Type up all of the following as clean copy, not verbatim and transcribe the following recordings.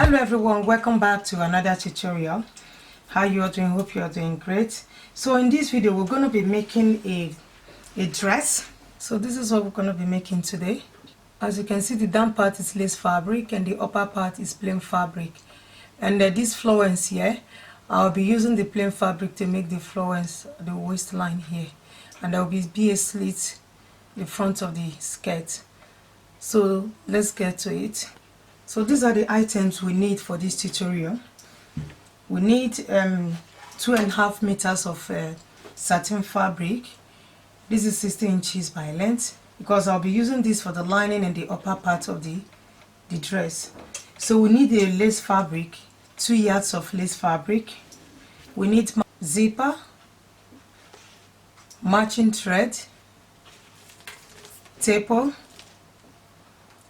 Hello everyone, welcome back to another tutorial. How you are doing? Hope you are doing great. So in this video we're going to be making a dress. So this is what we're going to be making today. As you can see, the down part is lace fabric and the upper part is plain fabric. And this Flounce here, I'll be using the plain fabric to make the Flounce, the waistline here, and there will be a slit the front of the skirt. So let's get to it. So these are the items we need for this tutorial. We need 2.5 meters of satin fabric. This is 60 inches by length because I'll be using this for the lining and the upper part of the dress. So we need a lace fabric, 2 yards of lace fabric. We need zipper, matching thread, taper,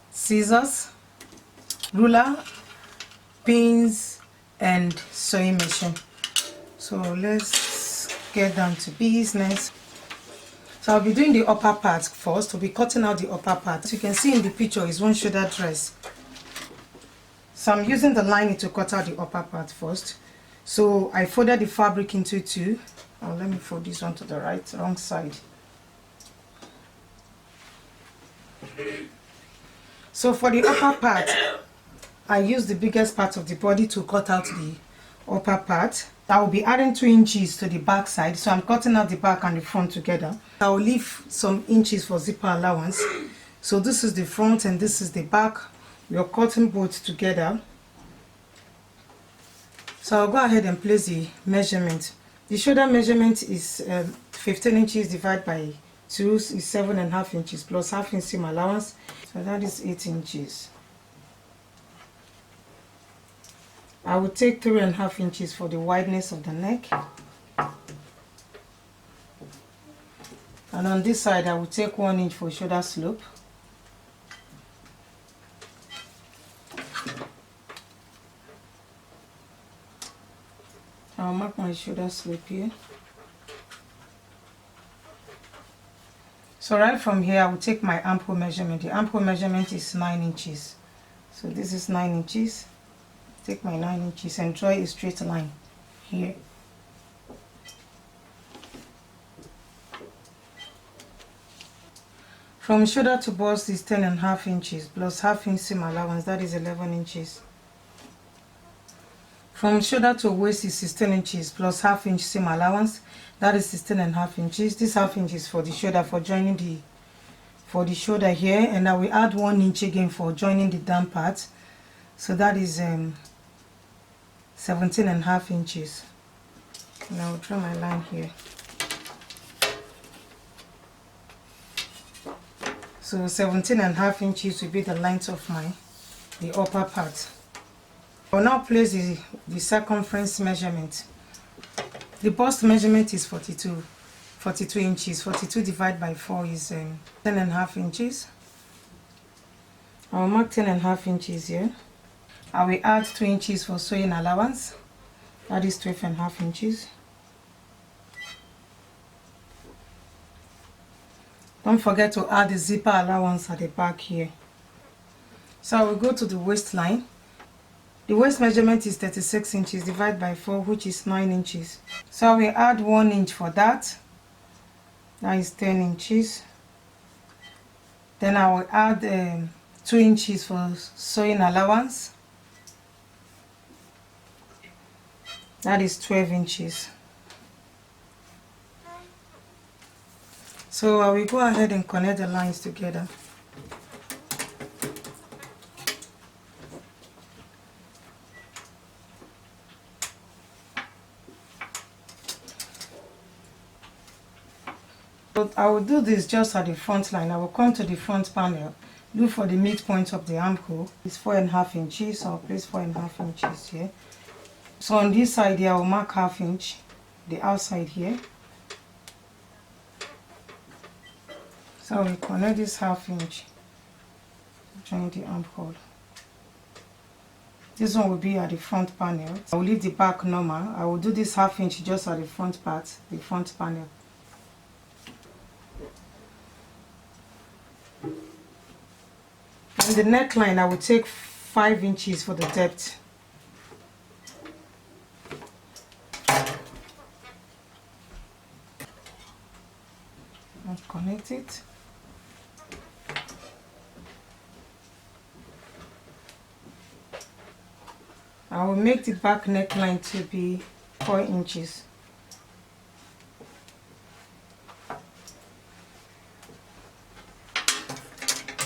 scissors, ruler, pins, and sewing machine. So let's get down to business. So I'll be doing the upper part first. We'll be cutting out the upper part. As you can see in the picture, is one shoulder dress. So I'm using the lining to cut out the upper part first. So I folded the fabric into two. Let me fold this one to the wrong side. So for the upper part, I use the biggest part of the body to cut out the upper part. I will be adding 2 inches to the back side, so I'm cutting out the back and the front together. I will leave some inches for zipper allowance. So this is the front and this is the back. We are cutting both together. So I'll go ahead and place the measurement. The shoulder measurement is 15 inches divided by 2 is 7.5 inches plus half inch seam allowance. So that is 8 inches. I will take 3.5 inches for the wideness of the neck. And on this side, I will take 1 inch for shoulder slope. I'll mark my shoulder slope here. So right from here, I will take my armhole measurement. The armhole measurement is 9 inches. So this is 9 inches. Take my 9 inches and draw a straight line here. From shoulder to bust is 10.5 inches plus half inch seam allowance, that is 11 inches. From shoulder to waist is 16 inches plus half inch seam allowance, that is 16.5 inches. This half inch is for the shoulder, for joining the shoulder here, and I will add 1 inch again for joining the down part. So that is 17.5 inches. And I will draw my line here. So 17.5 inches will be the length of the upper part. I will now place the circumference measurement. The bust measurement is 42 inches. 42 divided by 4 is 10.5 inches. I will mark 10.5 inches here. I will add 2 inches for sewing allowance, that is 12.5 inches. Don't forget to add the zipper allowance at the back here. So I will go to the waistline. The waist measurement is 36 inches divided by 4, which is 9 inches. So I will add 1 inch for that, that is 10 inches. Then I will add 2 inches for sewing allowance, that is 12 inches. So I will go ahead and connect the lines together. So I will do this just at the front line. I will come to the front panel, look for the midpoint of the armhole. It's 4.5 inches, so I'll place 4.5 inches here. So on this side here, I will mark half inch, the outside here. So I will connect this half inch, join the armhole. This one will be at the front panel. I will leave the back normal. I will do this half inch just at the front part, the front panel. And the neckline, I will take 5 inches for the depth. connect it. I will make the back neckline to be 4 inches.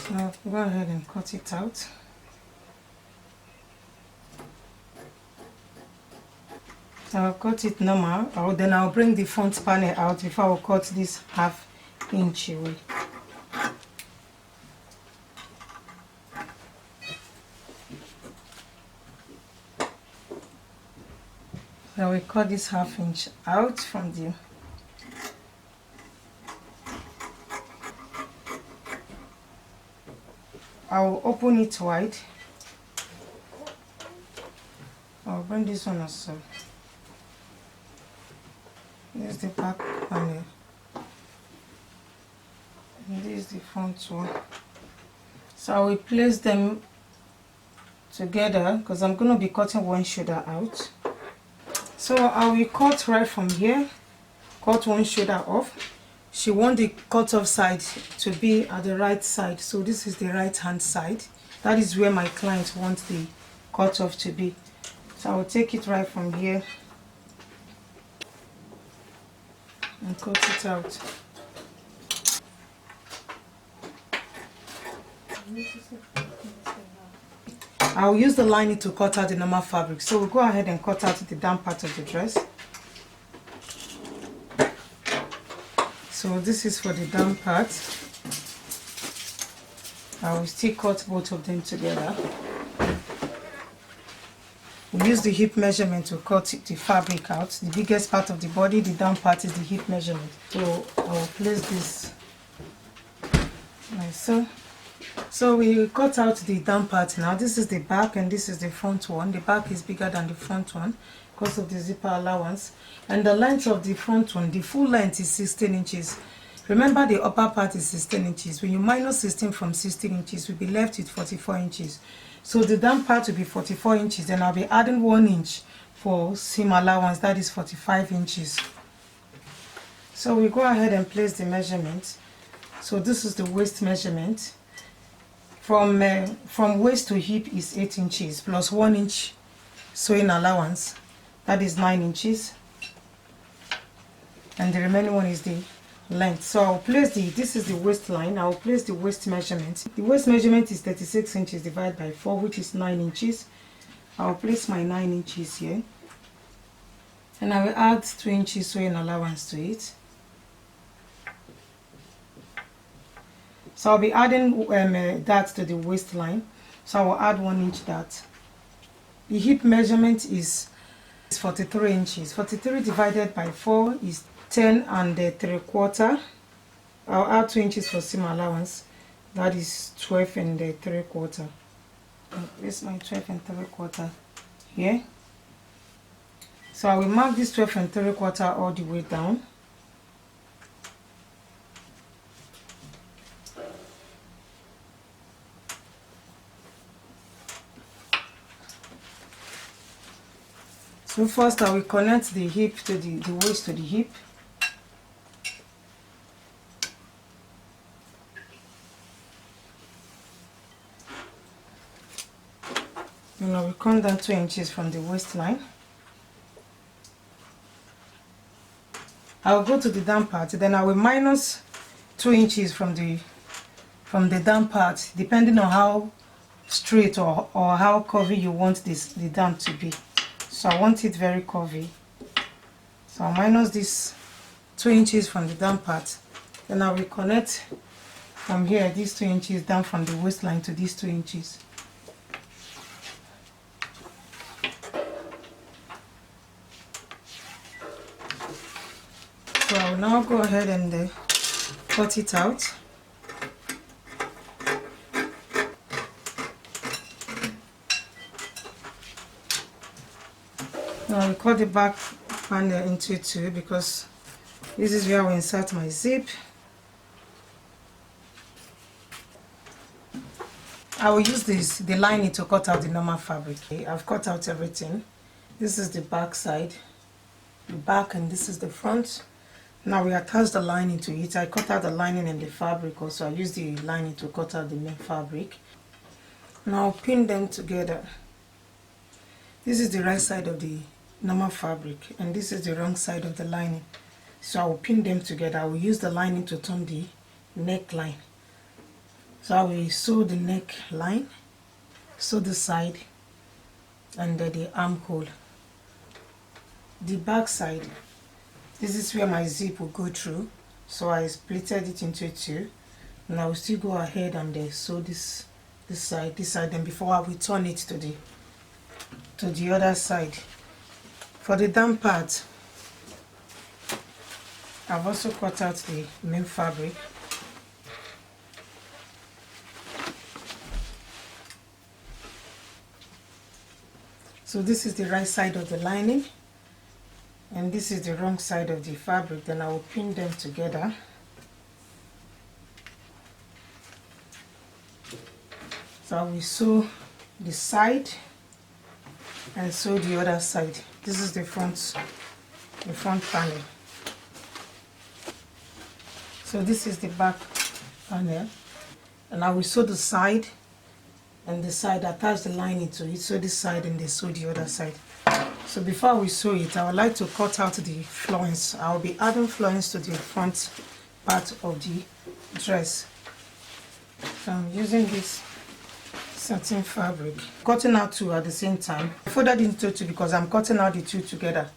So I'll go ahead and cut it out. So I'll cut it normal, then I'll bring the front panel out before I'll cut this 1/2 inch away. So we cut this 1/2 inch out from the I'll open it wide. I'll bring this one also. This is the back panel. And this is the front one. So I will place them together because I'm going to be cutting one shoulder out. So I will cut right from here, cut one shoulder off. She wants the cut off side to be at the right side, so this is the right hand side. That is where my client wants the cut off to be. So I will take it right from here and cut it out. I'll use the lining to cut out the normal fabric. So we'll go ahead and cut out the down part of the dress. So this is for the down part. I will still cut both of them together. We use the hip measurement to cut the fabric out. The biggest part of the body, the down part, is the hip measurement. So I will place this like so. So we cut out the down part now. This is the back and this is the front one. The back is bigger than the front one because of the zipper allowance. And the length of the front one, the full length is 16 inches. Remember, the upper part is 16 inches. When you minus 16 from 16 inches, we'll be left with 44 inches. So the down part will be 44 inches. Then I'll be adding 1 inch for seam allowance. That is 45 inches. So we go ahead and place the measurement. So this is the waist measurement. From waist to hip is 8 inches plus 1 inch sewing allowance. That is 9 inches. And the remaining one is the length. So I'll place this is the waistline. I'll place the waist measurement. The waist measurement is 36 inches divided by 4, which is 9 inches. I'll place my 9 inches here. And I will add 2 inches sewing allowance to it. So I'll be adding that to the waistline. So I will add 1 inch that. The hip measurement is 43 inches. 43 divided by 4 is 10 and 3/4. I'll add 2 inches for seam allowance. That is 12 and 3/4. I'll place my 12 and 3/4 here. So I will mark this 12 and 3/4 all the way down. So first I will connect the hip to the waist to the hip. And I will come down 2 inches from the waistline. I will go to the down part, then I will minus 2 inches from the down part, depending on how straight or how curvy you want the down to be. So I want it very curvy. So I'll minus this 2 inches from the down part. Then I will connect from here, these 2 inches down from the waistline to these 2 inches. So I'll now go ahead and cut it out. Now I will cut the back panel into 2 because this is where I will insert my zip. I will use the lining to cut out the normal fabric. Okay, I've cut out everything. This is the back side, the back, and this is the front. Now we attach the lining to it. I cut out the lining and the fabric also. I use the lining to cut out the main fabric. Now I'll pin them together. This is the right side of the normal fabric and this is the wrong side of the lining. So I will pin them together. I will use the lining to turn the neckline. So I will sew the neckline, sew the side and the armhole. The back side, this is where my zip will go through. So I splitted it into two. And I will still go ahead and sew this side, then before I will turn it to the other side. For the down part, I've also cut out the main fabric. So this is the right side of the lining and this is the wrong side of the fabric. Then I will pin them together. So I will sew the side and sew the other side. This is the front panel. So this is the back panel and I will sew the side and the side, attach the lining to it, sew this side and then sew the other side. So before we sew it, I would like to cut out the flounce. I will be adding flounce to the front part of the dress. So I'm using this satin fabric, cutting out two at the same time. I folded into two because I'm cutting out the two together.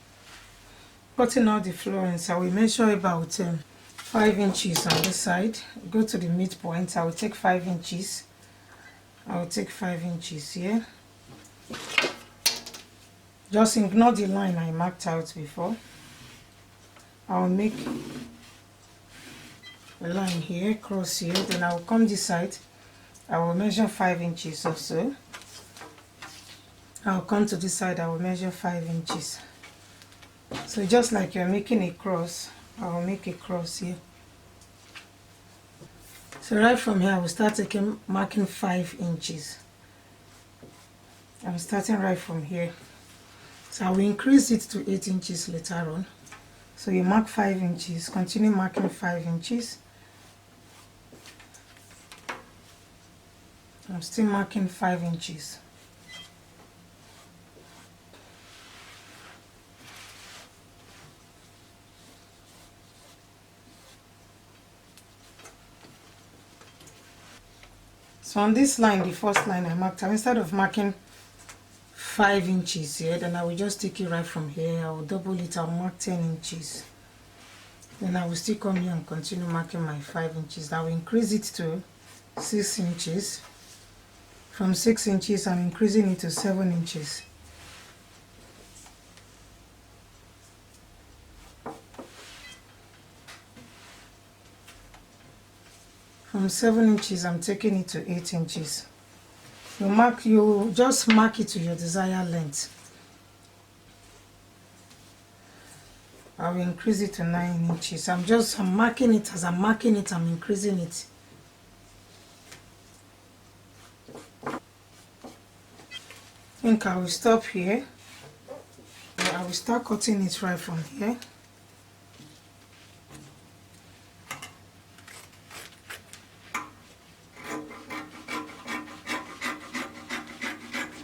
Cutting out the flounce, I will measure about 5 inches on this side. Go to the midpoint. I will take 5 inches. I will take 5 inches here. Just ignore the line I marked out before. I will make a line here, cross here, then I will come this side. I will measure 5 inches or so. I will come to this side, I will measure 5 inches. So just like you're making a cross, I will make a cross here. So right from here, I will start marking 5 inches. I'm starting right from here. So I will increase it to 8 inches later on. So you mark 5 inches, continue marking 5 inches. I'm still marking 5 inches. So on this line, the first line I marked, instead of marking 5 inches here, then I will just take it right from here. I will double it, I'll mark 10 inches. Then I will still come here and continue marking my 5 inches. I will increase it to 6 inches. From 6 inches, I'm increasing it to 7 inches. From 7 inches, I'm taking it to 8 inches. You just mark it to your desired length. I will increase it to 9 inches. I'm marking it. As I'm marking it, I'm increasing it. I think I will stop here. I will start cutting it right from here.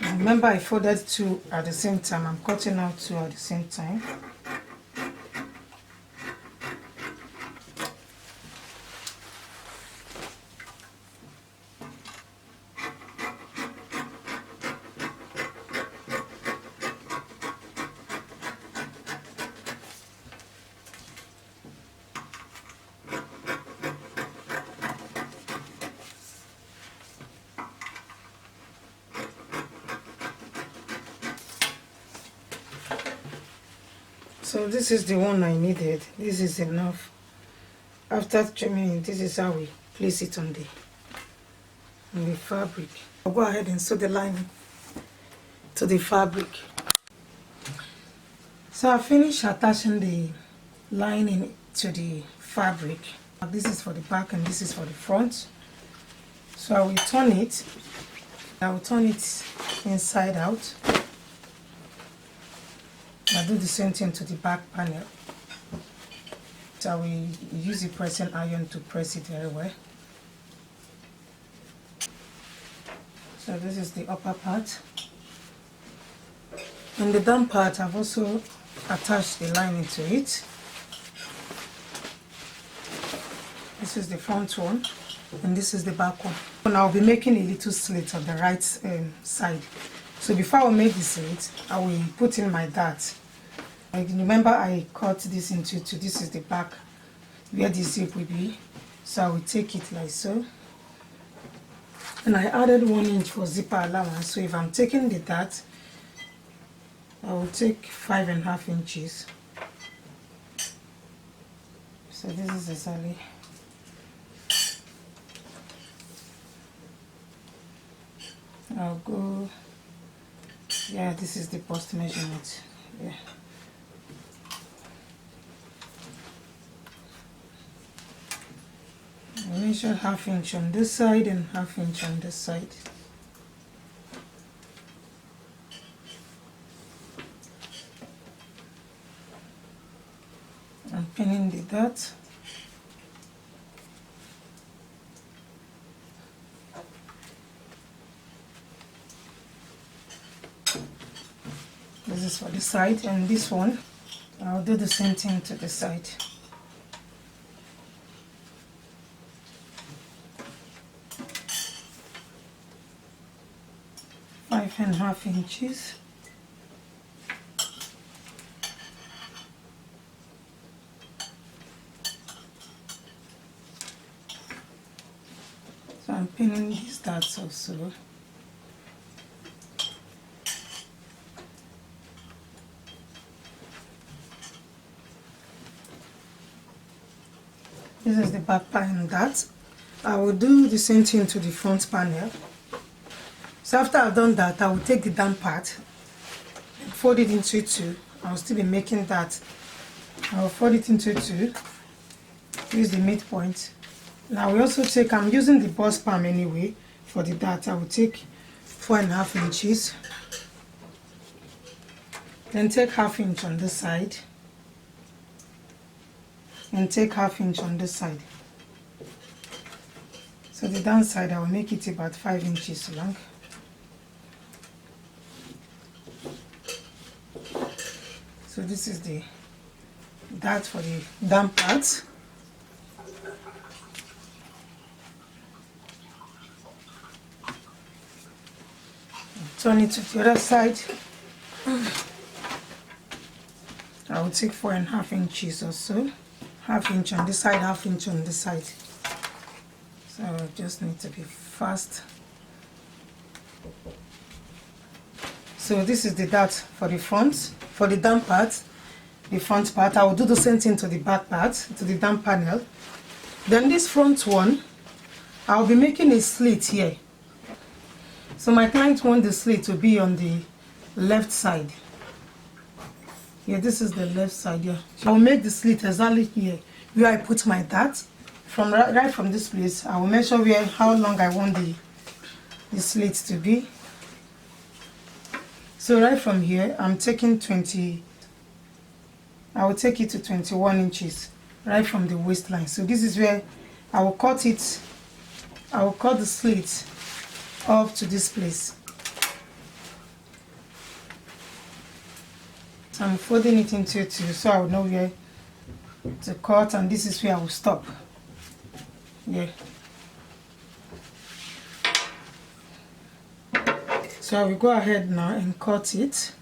Remember, I folded 2 at the same time. I'm cutting out 2 at the same time. So this is the one I needed. This is enough. After trimming, this is how we place it on the fabric. I'll go ahead and sew the lining to the fabric. So I finished attaching the lining to the fabric. This is for the back and this is for the front. So I will turn it. I will turn it inside out. I'll do the same thing to the back panel. So we use the pressing iron to press it very well. So this is the upper part. In the down part, I've also attached the lining to it. This is the front one, and this is the back one. And I'll be making a little slit on the right side. So before I make the slit, I will put in my dart. I remember I cut this into two. This is the back where the zip will be. So I will take it like so. And I added 1 inch for zipper allowance. So if I'm taking the dart, I will take 5.5 inches. So this is exactly. I'll go. Yeah, this is the bust measurement. Yeah. I measure 1/2 inch on this side and 1/2 inch on this side. I'm pinning the dart. This is for the side, and this one, I'll do the same thing to the side. 5.5 inches. So I'm pinning these darts also. This is the back panel dart. I will do the same thing to the front panel. So after I've done that, I will take the down part, fold it into two. I'll still be making that. I'll fold it into two, use the midpoint. Now we also take, I'm using the bust palm anyway for the dart. I will take 4.5 inches. Then take 1/2 inch on this side. And take 1/2 inch on this side. So the downside, I will make it about 5 inches long. So this is the dart for the down part. Turn it to the other side. I will take 4.5 inches or so. 1/2 inch on this side, 1/2 inch on this side. So I just need to be fast. So this is the dart for the front, for the down part, the front part. I will do the same thing to the back part, to the down panel. Then this front one, I'll be making a slit here. So my client wants the slit to be on the left side. Yeah, this is the left side here. So I'll make the slit exactly here where I put my dart. From right from this place, I will measure how long I want the slit to be. So right from here, I'm taking 20. I will take it to 21 inches right from the waistline. So this is where I will cut it. I will cut the slit up to this place. So I'm folding it into two so I will know where to cut, and this is where I will stop. Yeah. So I will go ahead now and cut it.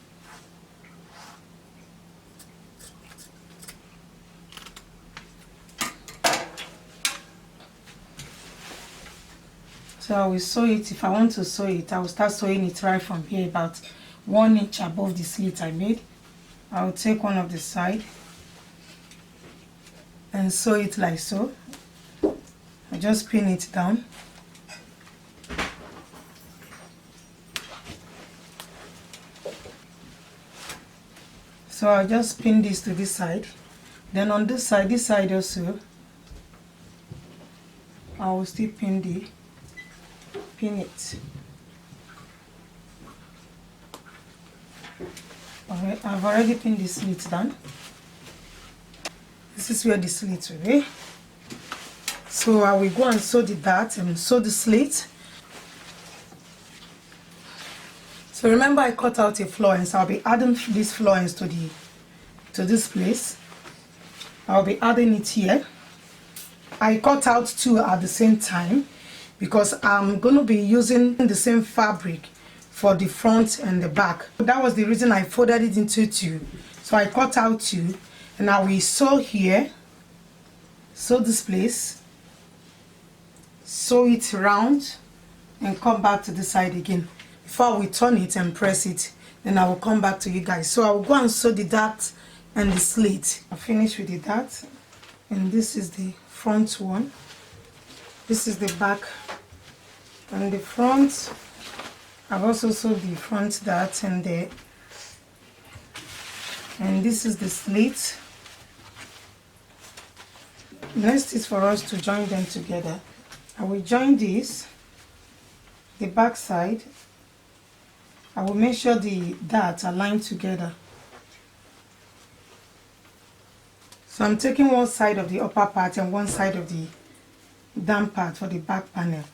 So I will sew it. If I want to sew it, I will start sewing it right from here, about 1 inch above the slit I made. I will take one of the side and sew it like so. I just pin it down. So I'll just pin this to this side. Then on this side also, I will still pin it. Alright, I've already pinned the slit down. this is where the slit will be. So I will go and sew the dart and sew the slit. So remember, I cut out a flounce. I'll be adding this flounce to this place. I'll be adding it here. I cut out two at the same time because I'm going to be using the same fabric for the front and the back. That was the reason I folded it into two. So I cut out two, and I will sew here, sew this place, sew it round, and come back to the side again. Before we turn it and press it, then I will come back to you guys. So I will go and sew the dart and the slit. I'll finish with the dart, and this is the front one. This is the back and the front. I've also sewed the front dart and this is the slit. Next is for us to join them together. I will join this, the back side. I will make sure the darts are lined together. So I'm taking one side of the upper part and one side of the down part for the back panel.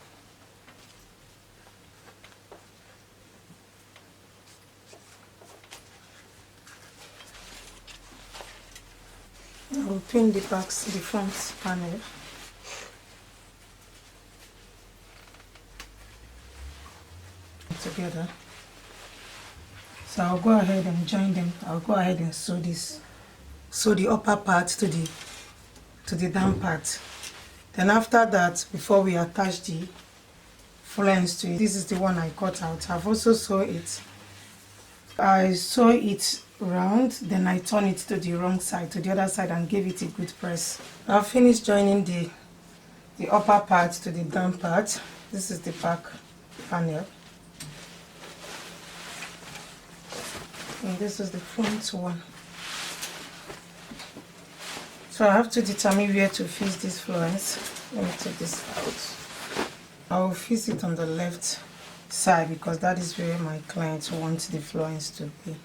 I will pin the front panel. Together. So I'll go ahead and join them. I'll go ahead and sew the upper part to the down part. Then after that, before we attach the flounce to it, this is the one I cut out. I've also sewed it. I sew it round, then I turn it to the wrong side, to the other side, and give it a good press. I've finished joining the upper part to the down part. This is the back panel. And this is the front one. So I have to determine where to fix this flounce. Let me take this out. I will fix it on the left side because that is where my client wants the flounce to be.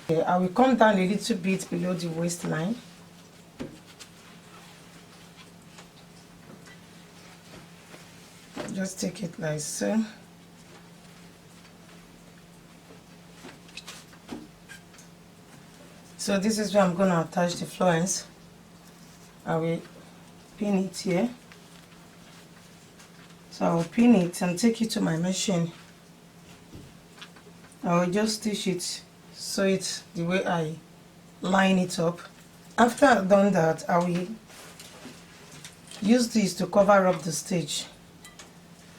Okay, I will come down a little bit below the waistline. Just take it like so. So this is where I'm going to attach the flounce. I will pin it here. So I will pin it and take it to my machine. I will just stitch it, sew it the way I line it up. After I've done that, I will use this to cover up the stitch.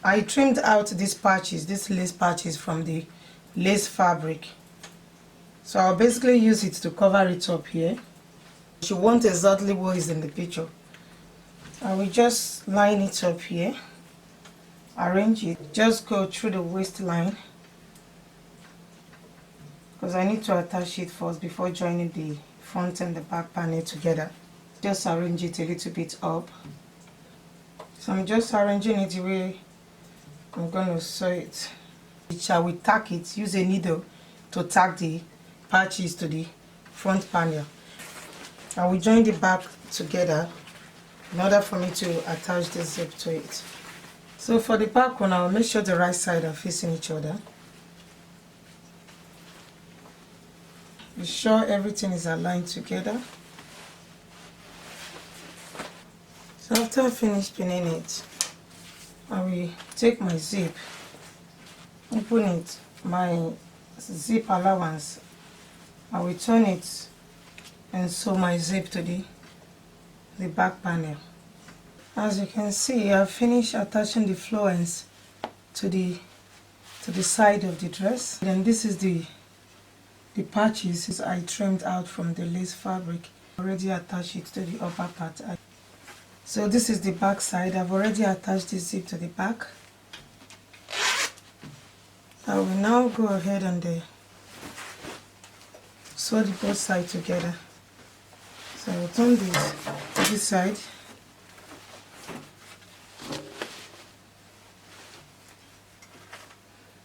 I trimmed out these patches, these lace patches from the lace fabric. So I'll basically use it to cover it up here. You want exactly what is in the picture. I will just line it up here, arrange it, just go through the waistline because I need to attach it first before joining the front and the back panel together. Just arrange it a little bit up. So I'm just arranging it the way I'm going to sew it. I will tack it, use a needle to tack the patches to the front panel. I will join the back together in order for me to attach the zip to it. So for the back one, I will make sure the right side are facing each other. Be sure everything is aligned together. So after I finish pinning it, I will take my zip, open it, my zip allowance. I will turn it and sew my zip to the back panel. As you can see, I've finished attaching the flounce to the side of the dress. Then this is the patches I trimmed out from the lace fabric. Already attached it to the upper part. So this is the back side. I've already attached the zip to the back. I will now go ahead and sew the both sides together. So I will turn this to this side.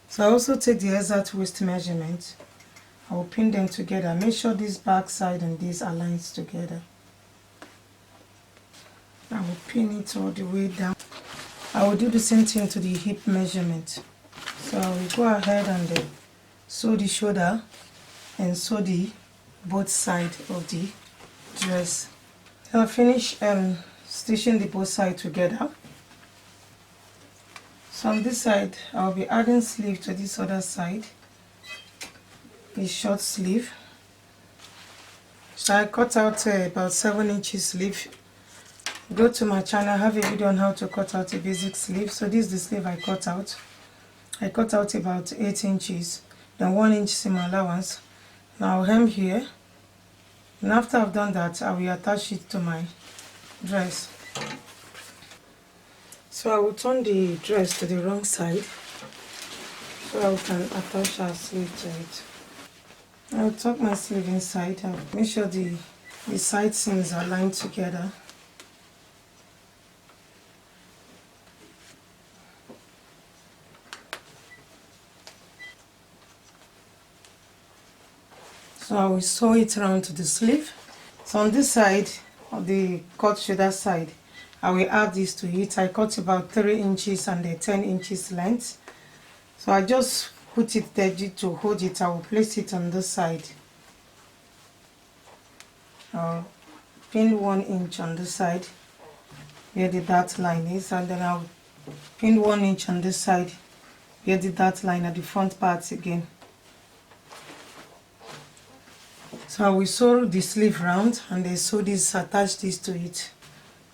So I also take the exact waist measurement I will pin them together. Make sure this back side and this aligns together. I will pin it all the way down. I will do the same thing to the hip measurement. So I will go ahead and sew the shoulder and sew the both sides of the dress. I'll finish stitching the both sides together. So on this side, I'll be adding sleeve to this other side, a short sleeve. So I cut out about 7 inches sleeve. Go to my channel, I have a video on how to cut out a basic sleeve. So this is the sleeve I cut out. I cut out about 8 inches, then 1 inch seam allowance. Now I'll hem here, and after I've done that, I will attach it to my dress. So I will turn the dress to the wrong side so I can attach our sleeve to it. I will tuck my sleeve inside and make sure the side seams are aligned together. So I will sew it around to the sleeve. So on this side, on the cut shoulder side, I will add this to it. I cut about 3 inches and 10 inches length. So I just put it there to hold it. I will place it on this side. I'll pin 1 inch on this side where the dot line is, and then I'll pin 1 inch on this side where the dot line at the front part again. So I will sew the sleeve round and then sew this, attach this to it.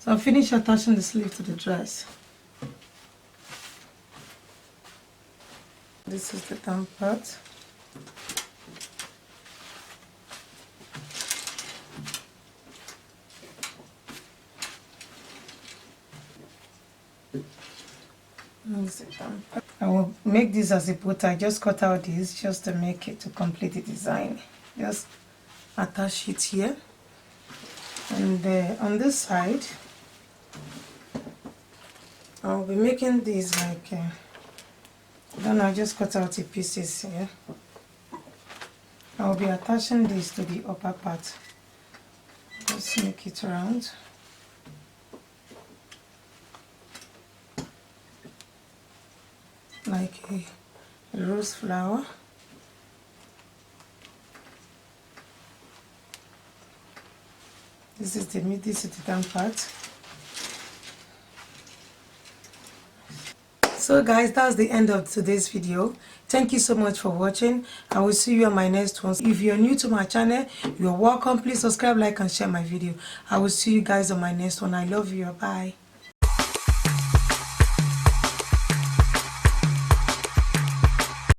So I'll finish attaching the sleeve to the dress. This is the down part. I will make this as a boot. I just cut out this just to make it, to complete the design. Just attach it here, and on this side I'll be making these like then I just cut out the pieces here. I'll be attaching this to the upper part. Just make it round. Like a rose flower. This is the down part. So guys, that's the end of today's video. Thank you so much for watching. I will see you on my next one. If you're new to my channel, you're welcome. Please subscribe, like, and share my video. I will see you guys on my next one. I love you. Bye.